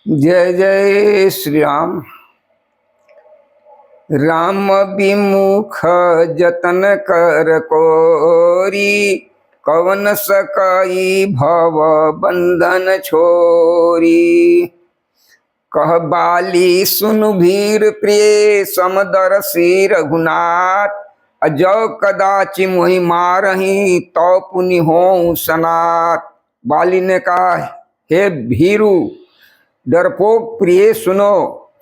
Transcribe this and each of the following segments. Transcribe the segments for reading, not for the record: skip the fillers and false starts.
जय जय श्री राम। राम विमुख जतन कर कोरी, कवन सकई भव बंधन छोरी। कह बाली सुनु भीर प्रिय समदर्शी रघुनाथ, अजौ कदाचि मोहि मारही तौ पुनि होऊं सनाथ। बाली ने कहा, हे भीरु डरपोक प्रिय सुनो,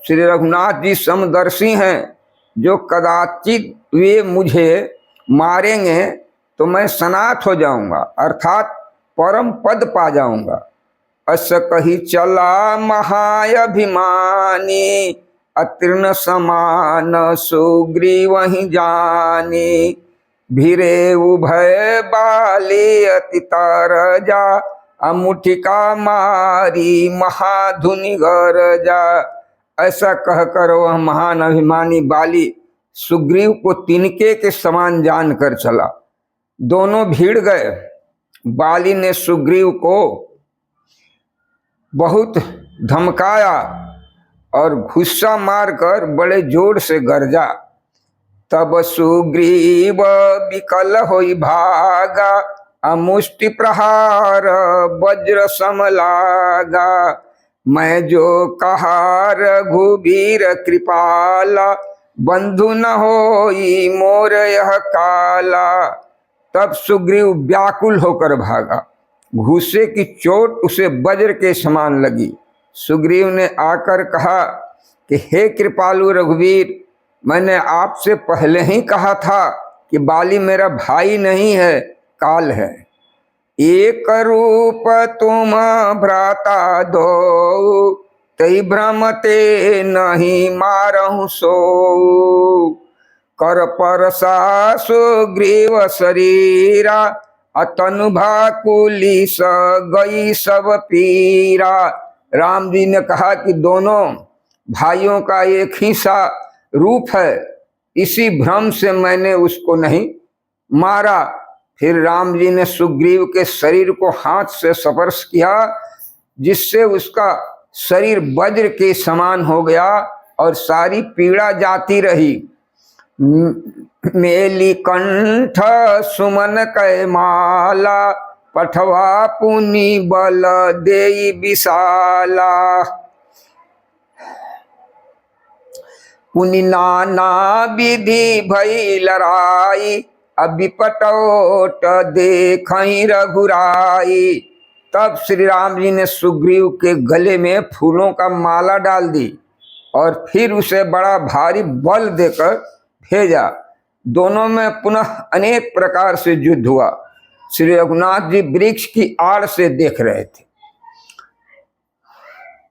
श्री रघुनाथ जी समदर्शी हैं, जो कदाचित वे मुझे मारेंगे तो मैं सनाथ हो जाऊंगा, अर्थात परम पद पा जाऊंगा। अस कही चला महाअभिमानी, अतीर्ण समान सुग्रीव वहीं जानी। भीरे उभय बाली अति तरजा, अमुठिका मारी महाधुनि गरजा। ऐसा कहकर वह महान अभिमानी बाली सुग्रीव को तिनके के समान जानकर चला। दोनों भीड़ गए। बाली ने सुग्रीव को बहुत धमकाया और गुस्सा मारकर बड़े जोर से गरजा। तब सुग्रीव विकल होई भागा, अमुष्टि प्रहार वज्र समलागा। मैं जो कहा रघुबीर कृपाला, बंधु न होई मोर यह काला। तब सुग्रीव व्याकुल होकर भागा। घूसे की चोट उसे वज्र के समान लगी। सुग्रीव ने आकर कहा कि हे कृपालु रघुवीर, मैंने आपसे पहले ही कहा था कि बाली मेरा भाई नहीं है, काल है। एक रूप तुम भ्राता दो, तई भ्रमते नहीं मारहु सो। कर परसा सुग्रीव शरीरा, अतनु भाकुली स गई सब पीरा। राम जी ने कहा कि दोनों भाइयों का एक ही सा रूप है, इसी भ्रम से मैंने उसको नहीं मारा। फिर राम जी ने सुग्रीव के शरीर को हाथ से स्पर्श किया, जिससे उसका शरीर वज्र के समान हो गया और सारी पीड़ा जाती रही। मेली कंठ सुमन कै माला, पठवा पुनि बल देई विशाला। पुनि नाना विधि भई लड़ाई, अबिपटोट देखई रघुराई। तब श्री राम जी ने सुग्रीव के गले में फूलों का माला डाल दी और फिर उसे बड़ा भारी बल देकर भेजा। दोनों में पुनः अनेक प्रकार से युद्ध हुआ। श्री रघुनाथ जी वृक्ष की आड़ से देख रहे थे।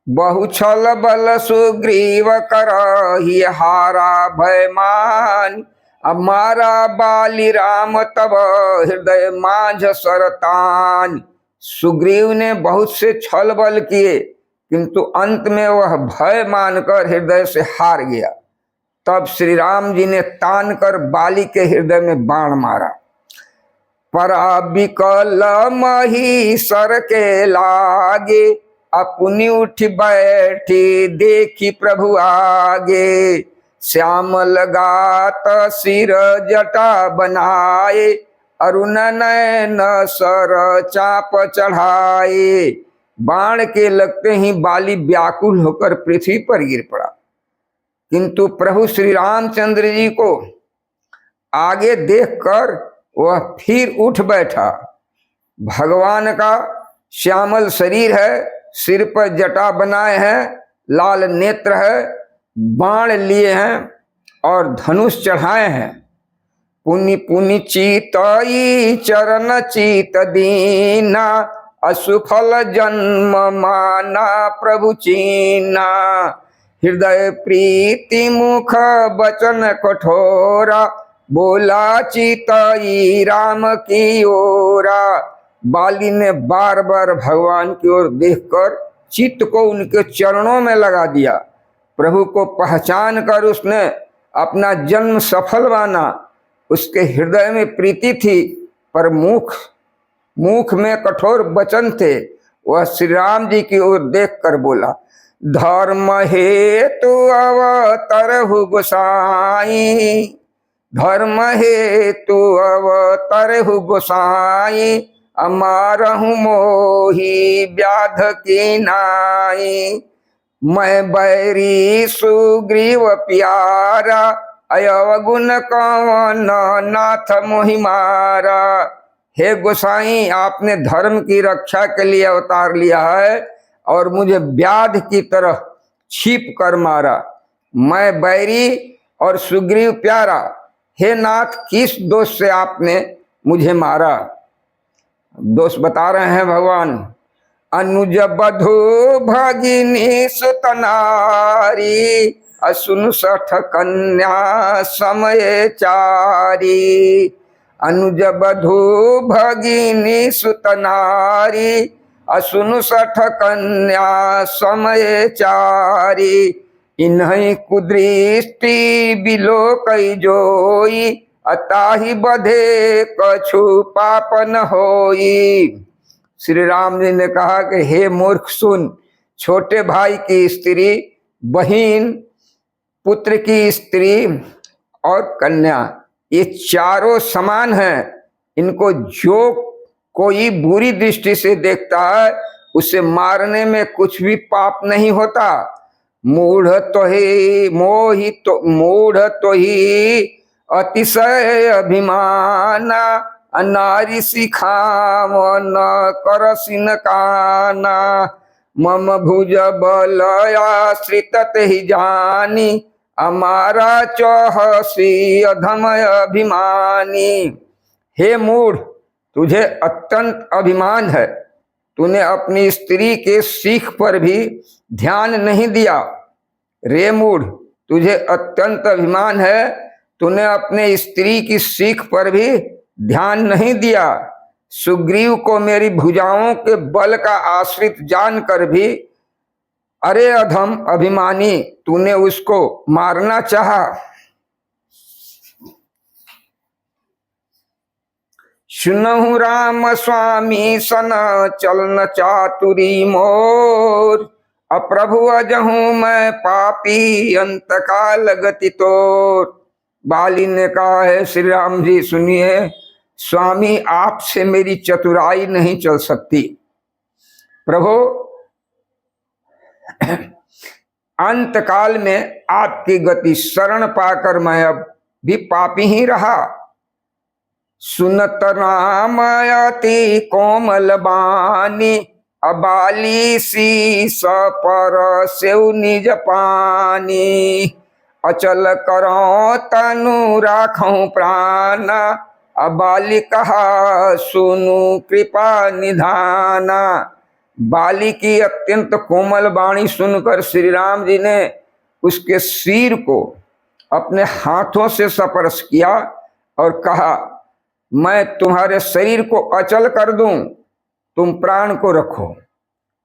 बहुछल बल सुग्रीव करहि हारा भयमान, अमारा बाली राम तब हृदय माझ सरतान। सुग्रीव ने बहुत से छल बल किए, किंतु अंत में वह भय मानकर हृदय से हार गया। तब श्री राम जी ने तान कर बाली के हृदय में बाण मारा। परा विकल मही सर के लागे, अपनी उठ बैठी देखी प्रभु आगे। श्यामल गात सिर जटा बनाए, अरुण नयन सर चाप चढ़ाए। बाण के लगते ही बाली व्याकुल होकर पृथ्वी पर गिर पड़ा, किंतु प्रभु श्री रामचंद्र जी को आगे देखकर वह फिर उठ बैठा। भगवान का श्यामल शरीर है, सिर पर जटा बनाए हैं, लाल नेत्र है, बाण लिए हैं और धनुष चढ़ाए हैं। पुनि पुनि चीतई चरण चीत दीना, असुफल जन्म माना प्रभु चीना। हृदय प्रीति मुख बचन कठोरा, बोला चीतई राम की ओरा। बाली ने बार बार भगवान की ओर देखकर चित्त को उनके चरणों में लगा दिया। प्रभु को पहचान कर उसने अपना जन्म सफल माना। उसके हृदय में प्रीति थी, पर मुख में कठोर वचन थे। वह श्री राम जी की ओर देखकर बोला, धर्म हेतु अवतरहु गोसाई, धर्म हेतु अवतरहु गोसाई, अमारहु मोही व्याध की नाई। मैं बैरी सुग्रीव प्यारा, अयवगुण कवन नाथ मोहि मारा। हे गोसाई, आपने धर्म की रक्षा के लिए अवतार लिया है और मुझे व्याध की तरह छिप कर मारा। मैं बैरी और सुग्रीव प्यारा, हे नाथ किस दोष से आपने मुझे मारा? दोष बता रहे हैं भगवान। अनुज बधु भगिनी सुतनारी, असुन सठ कन्या समय चारी। अनुज बधु भगिनी सुतनारी, असुन सठ कन्या समय चारी। इन्हीं कुदृष्टि बिलो कई जोई, अताहि बधे कछु पाप न होई। श्री राम जी ने कहा कि हे मूर्ख सुन, छोटे भाई की स्त्री, बहन, पुत्र की स्त्री और कन्या, ये चारों समान हैं। इनको जो कोई बुरी दृष्टि से देखता है उसे मारने में कुछ भी पाप नहीं होता। मूढ़ तो ही मूढ़ तो ही अतिशय अभिमाना, नारी सिखाव न करसिन काना। मम भुज बल आश्रित ही जानी, अमारा चौहसी अधम अभिमानी। हे मूढ़, तुझे अत्यंत अभिमान है, तूने अपनी स्त्री के सीख पर भी ध्यान नहीं दिया। रे मूढ़, तुझे अत्यंत अभिमान है, तूने अपने स्त्री की सीख पर भी ध्यान नहीं दिया। सुग्रीव को मेरी भुजाओं के बल का आश्रित जानकर भी, अरे अधम अभिमानी, तूने उसको मारना चाहा। सुनहु राम स्वामी सन चलन चातुरी मोर, अप्रभु अजहूं मैं पापी अंत काल गति तोर। बाली ने कहा है श्री राम जी सुनिए, स्वामी आपसे मेरी चतुराई नहीं चल सकती। प्रभु, अंत काल में आपकी गति शरण पाकर मैं अब भी पापी ही रहा। सुनत राम अति कोमल बानी, अबाली शीस पर सेउ निज पानी। अचल करो तनु राखूं प्राण, अबाली कहा सुनु कृपा निधाना। बाली की अत्यंत कोमल वाणी सुनकर श्री राम जी ने उसके सिर को अपने हाथों से स्पर्श किया और कहा, मैं तुम्हारे शरीर को अचल कर दूं, तुम प्राण को रखो।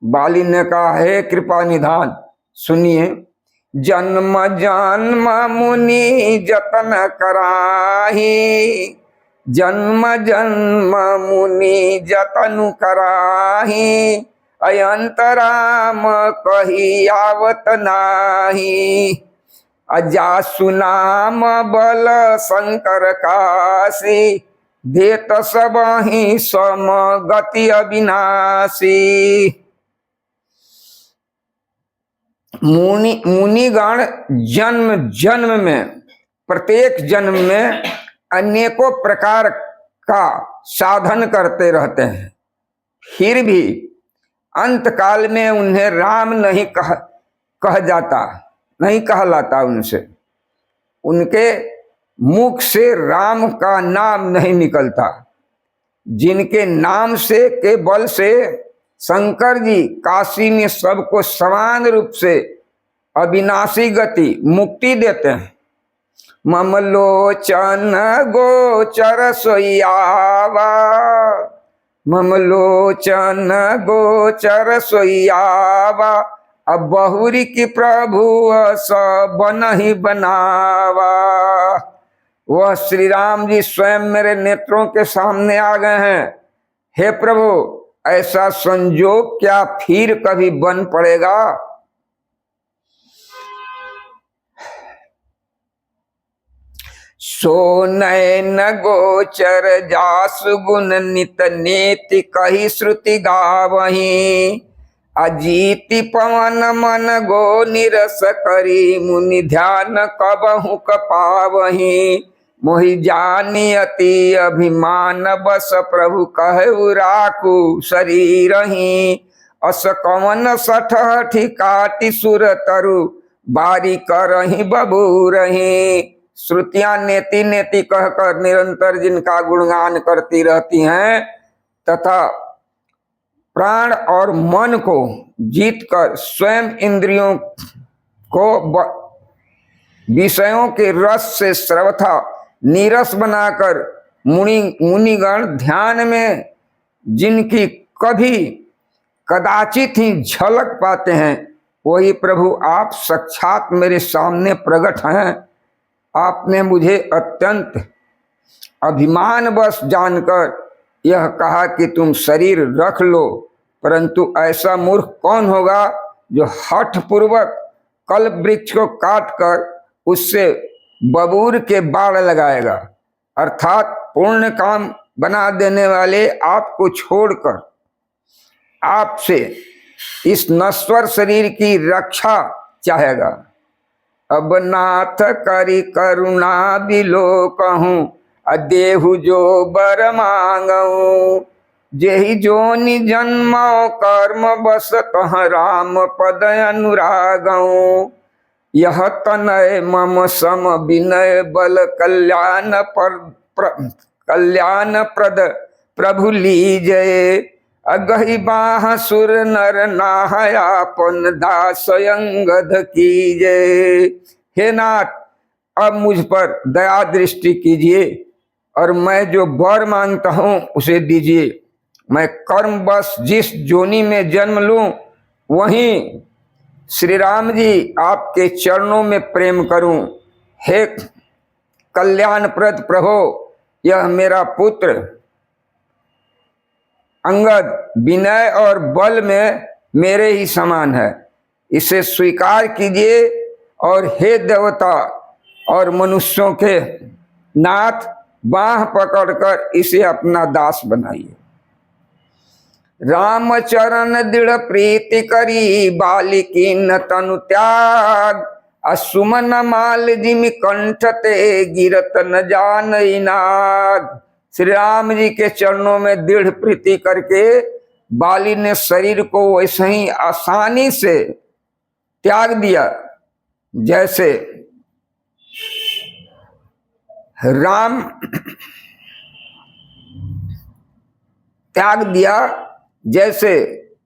बाली ने कहा, हे कृपा निधान सुनिए, जन्म जन्म मुनि जतन कराही, जन्म जन्म मुनि जतन कराही। अयंत राम कही आवत नाही, अजासु नाम बल शंकर काशी। देत सबहि सम गति अविनाशी। मुनिगण जन्म जन्म में, प्रत्येक जन्म में अनेकों प्रकार का साधन करते रहते हैं, फिर भी अंत काल में उन्हें राम नहीं कह जाता, नहीं कहलाता। उनसे, उनके मुख से राम का नाम नहीं निकलता। जिनके नाम से के बल से शंकर जी काशी में सबको समान रूप से अविनाशी गति मुक्ति देते हैं। ममलोचन गोचर सोयावा, ममलोचन गोचर सोयावा। अब बहुरी की प्रभु सब बन ही बनावा। वह श्री राम जी स्वयं मेरे नेत्रों के सामने आ गए हैं। हे प्रभु, ऐसा संजोग क्या फिर कभी बन पड़ेगा? सो नयन गोचर जासु गुण नित नेति कही श्रुति गावही। अजीति पवन मन गो निरस करी मुनि ध्यान कबहु कपावही। मोहि जानी अति अभिमान बस प्रभु कहु राखु शरीरहि। अस कवन सठहठि काटि सुर तरु बारी करहि बबूरहि। श्रुतियां नेति नेति कहकर निरंतर जिनका गुणगान करती रहती हैं तथा प्राण और मन को जीतकर स्वयं इंद्रियों को विषयों के रस से सर्वथा नीरस बनाकर मुनिगण ध्यान में जिनकी कभी कदाचित ही झलक पाते हैं, वही प्रभु आप साक्षात मेरे सामने प्रकट हैं। आपने मुझे अत्यंत अभिमानवश जानकर यह कहा कि तुम शरीर रख लो, परंतु ऐसा मूर्ख कौन होगा जो हठ पूर्वक कल्प वृक्ष को काटकर उससे बबूर के बाण लगाएगा। अर्थात पूर्ण काम बना देने वाले आपको छोड़कर आपसे इस नश्वर शरीर की रक्षा चाहेगा। अब नाथ करी करुणा बिलो कहूँ अदेहु जो बर मांगऊ। जेहि जोनि जन्मो कर्म बस कह राम पद अनुरागऊ। यह तनय मम सम विनय बल कल्याण प्रद प्रभु लीजय। अगहि बाह सुर नर नाहयापन दास अंगद कीजय। हे नाथ, अब मुझ पर दया दृष्टि कीजिए और मैं जो वर मांगता हूँ उसे दीजिए। मैं कर्म बस जिस जोनी में जन्म लूं वहीं श्री राम जी आपके चरणों में प्रेम करूं। हे कल्याणप्रद प्रभो, यह मेरा पुत्र अंगद विनय और बल में मेरे ही समान है, इसे स्वीकार कीजिए और हे देवता और मनुष्यों के नाथ, बाह पकड़कर इसे अपना दास बनाइए। राम चरण दृढ़ प्रीति करी बालिकी न तनु त्याग। असुमन माल जिमि कंठ ते गिरत न जानई नाग। श्री राम जी के चरणों में दृढ़ प्रीति करके बाली ने शरीर को वैसे ही आसानी से त्याग दिया जैसे राम त्याग दिया, जैसे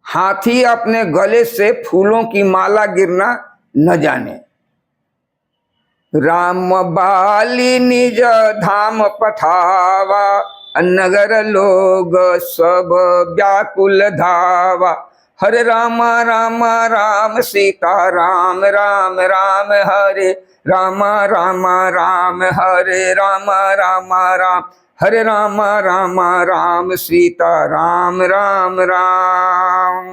हाथी अपने गले से फूलों की माला गिरना न जाने। राम बाली निज धाम पठावा नगर लोग सब व्याकुल धावा। हरे राम राम राम सीता राम राम राम हरे राम राम राम हरे राम राम राम हरे राम राम राम सीता राम राम राम।